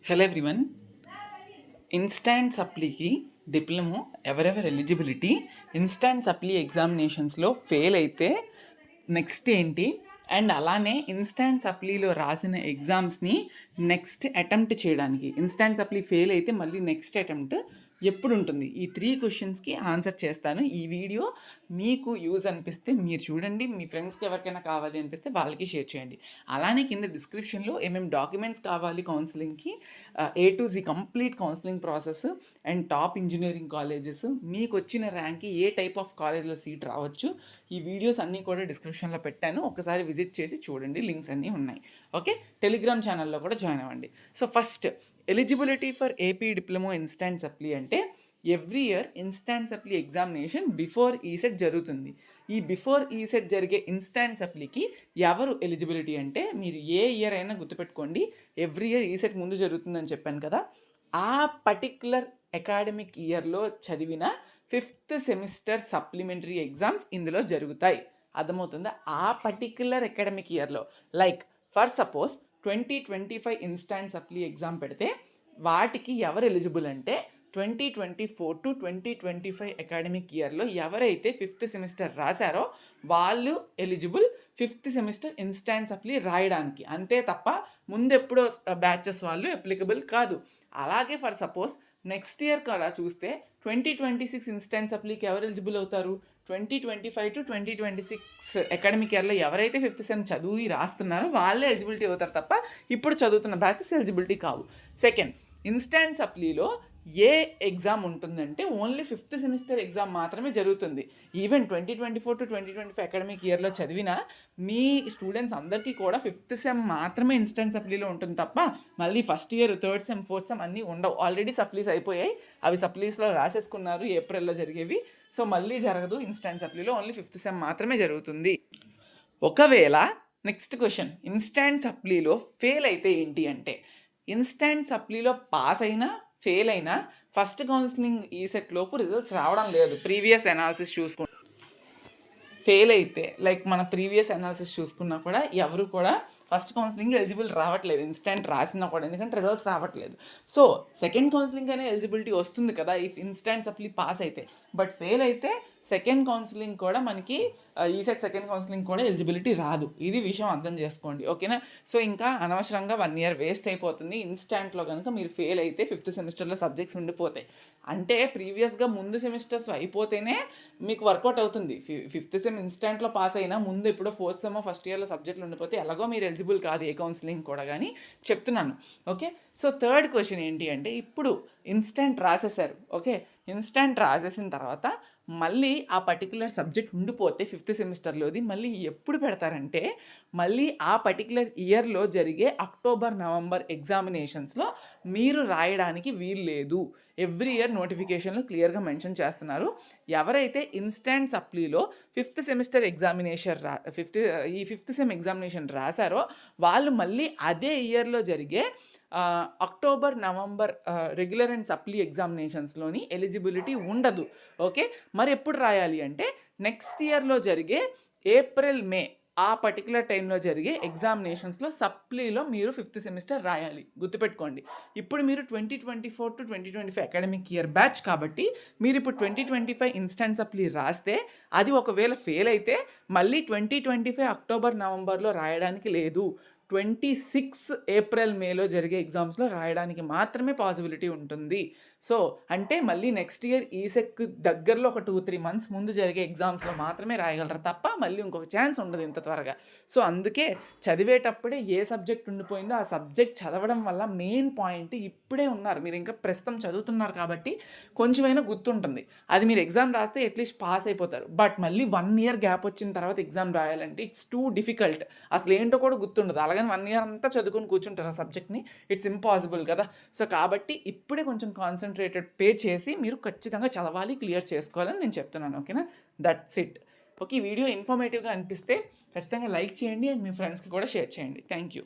Hello everyone. Instant సప్లీకి diploma ఎవరెవరు eligibility, instant supply ఎగ్జామినేషన్స్లో fail అయితే next ఏంటి, అండ్ అలానే ఇన్స్టాంట్ సప్లీలో రాసిన ఎగ్జామ్స్ని నెక్స్ట్ అటెంప్ట్ చేయడానికి, ఇన్స్టాంట్ సప్లీ ఫెయిల్ అయితే మళ్ళీ నెక్స్ట్ అటెంప్ట్ ఎప్పుడు ఉంటుంది, ఈ 3 క్వశ్చన్స్కి ఆన్సర్ చేస్తాను. ఈ వీడియో మీకు యూజ్ అనిపిస్తే మీరు చూడండి, మీ ఫ్రెండ్స్కి ఎవరికైనా కావాలి అనిపిస్తే వాళ్ళకి షేర్ చేయండి. అలానే కింద డిస్క్రిప్షన్లో ఏమేమి డాక్యుమెంట్స్ కావాలి కౌన్సిలింగ్కి, A to Z complete counselling process and top engineering colleges, మీకు వచ్చిన ర్యాంక్కి ఏ టైప్ ఆఫ్ కాలేజ్లో సీట్ రావచ్చు, ఈ వీడియోస్ అన్నీ కూడా డిస్క్రిప్షన్లో పెట్టాను. ఒకసారి విజిట్ చేసి చూడండి, లింక్స్ అన్నీ ఉన్నాయి. ఓకే, టెలిగ్రామ్ ఛానల్లో కూడా జాయిన్ అవ్వండి. So first, eligibility for AP diploma instant supply అంటే every year instant supply examination before ECET జరుగుతుంది. ఈ బిఫోర్ ఈసెట్ జరిగే ఇన్స్టాంట్ సప్లీకి ఎవరు ఎలిజిబిలిటీ అంటే, మీరు ఏ ఇయర్ అయినా గుర్తుపెట్టుకోండి, ఎవ్రీ ఇయర్ ఈసెట్ ముందు జరుగుతుందని చెప్పాను కదా, ఆ పర్టిక్యులర్ అకాడమిక్ ఇయర్లో చదివిన 5th సెమిస్టర్ సప్లిమెంటరీ ఎగ్జామ్స్ ఇందులో జరుగుతాయి. అర్థమవుతుందా? ఆ పర్టిక్యులర్ అకాడమిక్ ఇయర్లో, like for suppose 2025 instant supply exam పెడితే వాటికి ఎవరు ఎలిజిబుల్ అంటే 2024 to 2025 అకాడమిక్ ఇయర్లో ఎవరైతే 5th సెమిస్టర్ రాశారో వాళ్ళు eligible 5th semester instant supply రాయడానికి. అంతే తప్ప ముందెప్పుడో బ్యాచెస్ వాళ్ళు అప్లికబుల్ కాదు. అలాగే ఫర్ సపోజ్ నెక్స్ట్ ఇయర్ కూడా చూస్తే 2026 ఇన్స్టాంట్ సప్లీకి ఎవరు ఎలిజిబుల్ అవుతారు? 2025 to 2026 అకాడమిక్ ఇయర్లో ఎవరైతే 5th సెమ్ చదివి రాస్తున్నారో వాళ్ళే ఎలిజిబిలిటీ అవుతారు తప్ప ఇప్పుడు చదువుతున్న బ్యాచెస్ ఎలిజిబిలిటీ కావు. సెకండ్, ఇన్స్టాంట్ సప్లీలో ఏ ఎగ్జామ్ ఉంటుందంటే ఓన్లీ 5th సెమిస్టర్ ఎగ్జామ్ మాత్రమే జరుగుతుంది. ఈవెన్ 2024 to 2025 అకాడమిక్ ఇయర్లో చదివిన మీ స్టూడెంట్స్ అందరికీ కూడా 5th సెమ్ మాత్రమే ఇన్స్టాంట్ సప్లీలో ఉంటుంది తప్ప మళ్ళీ first year, 3rd sem, 4th sem అన్నీ ఉండవు. ఆల్రెడీ సప్లీస్ అయిపోయాయి, అవి సప్లీస్లో రాసేసుకున్నారు ఏప్రిల్లో జరిగేవి. సో మళ్ళీ జరగదు ఇన్స్టాంట్ సప్లీలో, ఓన్లీ 5th సెమ్ మాత్రమే జరుగుతుంది. ఒకవేళ నెక్స్ట్ క్వశ్చన్, ఇన్స్టాంట్ సప్లీలో ఫెయిల్ అయితే ఏంటి అంటే, ఇన్స్టాంట్ సప్లీలో పాస్ అయినా ఫెయిల్ అయినా ఫస్ట్ కౌన్సిలింగ్ ఈ సెట్ లోపు రిజల్ట్స్ రావడం లేదు. ప్రీవియస్ అనాలిసిస్ చూసుకుంటే ఫెయిల్ అయితే, లైక్ మన ప్రీవియస్ అనాలిసిస్ చూసుకున్నా కూడా ఎవరు కూడా ఫస్ట్ కౌన్సిలింగ్ ఎలిజిబుల్ రావట్లేదు, ఇన్స్టాంట్ రాసినా కూడా, ఎందుకంటే రిజల్ట్స్ రావట్లేదు. సో సెకండ్ కౌన్సిలింగ్ అనే ఎలిజిబిలిటీ వస్తుంది కదా ఇఫ్ ఇన్స్టాంట్ సప్లీ పాస్ అయితే. బట్ ఫెయిల్ అయితే సెకండ్ కౌన్సిలింగ్ కూడా మనకి ఈసెట్ సెకండ్ కౌన్సిలింగ్ కూడా ఎలిజిబిలిటీ రాదు. ఇది విషయం అర్థం చేసుకోండి, ఓకేనా? సో ఇంకా అనవసరంగా 1 year వేస్ట్ అయిపోతుంది ఇన్స్టాంట్లో కనుక మీరు ఫెయిల్ అయితే. 5th సెమిస్టర్లో సబ్జెక్ట్స్ ఉండిపోతాయి అంటే ప్రీవియస్గా ముందు సెమిస్టర్స్ అయిపోతేనే మీకు వర్కౌట్ అవుతుంది. 5th సెమ్ ఇన్స్టాంట్లో పాస్ అయినా ముందు ఇప్పుడు 4th సెమ్ ఫస్ట్ ఇయర్లో సబ్జెక్టులు ఉండిపోతే ఎలాగో మీరు ఎలిజిబుల్ కాదు ఏ కౌన్సిలింగ్ కూడా, కానీ చెప్తున్నాను. ఓకే, సో థర్డ్ క్వశ్చన్ ఏంటి అంటే, ఇప్పుడు ఇన్స్టాంట్ రాసేసారు, ఓకే, ఇన్స్టాంట్ రాసేసిన తర్వాత మళ్ళీ ఆ పర్టికులర్ సబ్జెక్ట్ ఉండిపోతే 5th సెమిస్టర్లోది మళ్ళీ ఎప్పుడు పెడతారంటే, మళ్ళీ ఆ పర్టికులర్ ఇయర్లో జరిగే అక్టోబర్, నవంబర్ ఎగ్జామినేషన్స్లో మీరు రాయడానికి వీలు లేదు. ఎవ్రీ ఇయర్ నోటిఫికేషన్లో క్లియర్గా మెన్షన్ చేస్తున్నారు. ఎవరైతే ఇన్స్టాంట్ సప్లీలో 5th సెమిస్టర్ ఎగ్జామినేషన్ ఈ 5th సెమ్ ఎగ్జామినేషన్ రాశారో వాళ్ళు మళ్ళీ అదే ఇయర్లో జరిగే October, November regular and supply ఎగ్జామినేషన్స్లోని ఎలిజిబిలిటీ ఉండదు. ఓకే, మరి ఎప్పుడు రాయాలి అంటే నెక్స్ట్ ఇయర్లో జరిగే ఏప్రిల్, మే ఆ పర్టికులర్ టైంలో జరిగే ఎగ్జామినేషన్స్లో సప్లీలో మీరు 5th సెమిస్టర్ రాయాలి. గుర్తుపెట్టుకోండి, ఇప్పుడు మీరు 2024 to 2025 అకాడమిక్ ఇయర్ బ్యాచ్ కాబట్టి మీరు ఇప్పుడు 2025 ఇన్స్టాంట్ సప్లీ రాస్తే అది ఒకవేళ ఫెయిల్ అయితే మళ్ళీ 2025 అక్టోబర్, నవంబర్లో రాయడానికి లేదు. 26 ఏప్రిల్, మేలో జరిగే ఎగ్జామ్స్లో రాయడానికి మాత్రమే పాసిబిలిటీ ఉంటుంది. సో అంటే మళ్ళీ నెక్స్ట్ ఇయర్ ఈసెట్ దగ్గరలో ఒక 2-3 months ముందు జరిగే ఎగ్జామ్స్లో మాత్రమే రాయగలరు తప్ప మళ్ళీ ఇంకొక ఛాన్స్ ఉండదు ఇంత త్వరగా. సో అందుకే చదివేటప్పుడే ఏ సబ్జెక్ట్ ఉండిపోయిందో ఆ సబ్జెక్ట్ చదవడం వల్ల మెయిన్ పాయింట్, ఇప్పుడే ఉన్నారు మీరు, ఇంకా ప్రస్తుతం చదువుతున్నారు కాబట్టి కొంచెమైనా గుర్తుంటుంది. అది మీరు ఎగ్జామ్ రాస్తే అట్లీస్ట్ పాస్ అయిపోతారు. బట్ మళ్ళీ 1 year గ్యాప్ వచ్చిన తర్వాత ఎగ్జామ్ రాయాలంటే ఇట్స్ టూ డిఫికల్ట్. అసలు ఏంటో కూడా గుర్తుండదు. అలాగే 1 year అంతా చదువుకొని కూర్చుంటారు ఆ సబ్జెక్ట్ని, ఇట్స్ ఇంపాసిబుల్ కదా. సో కాబట్టి ఇప్పుడే కొంచెం కాన్సన్ట్రేటెడ్ పే చేసి మీరు ఖచ్చితంగా చదవాలి, క్లియర్ చేసుకోవాలని నేను చెప్తున్నాను, ఓకేనా? That's it. ఓకే, ఈ వీడియో ఇన్ఫర్మేటివ్గా అనిపిస్తే ఖచ్చితంగా లైక్ చేయండి అండ్ మీ ఫ్రెండ్స్కి కూడా షేర్ చేయండి. Thank you.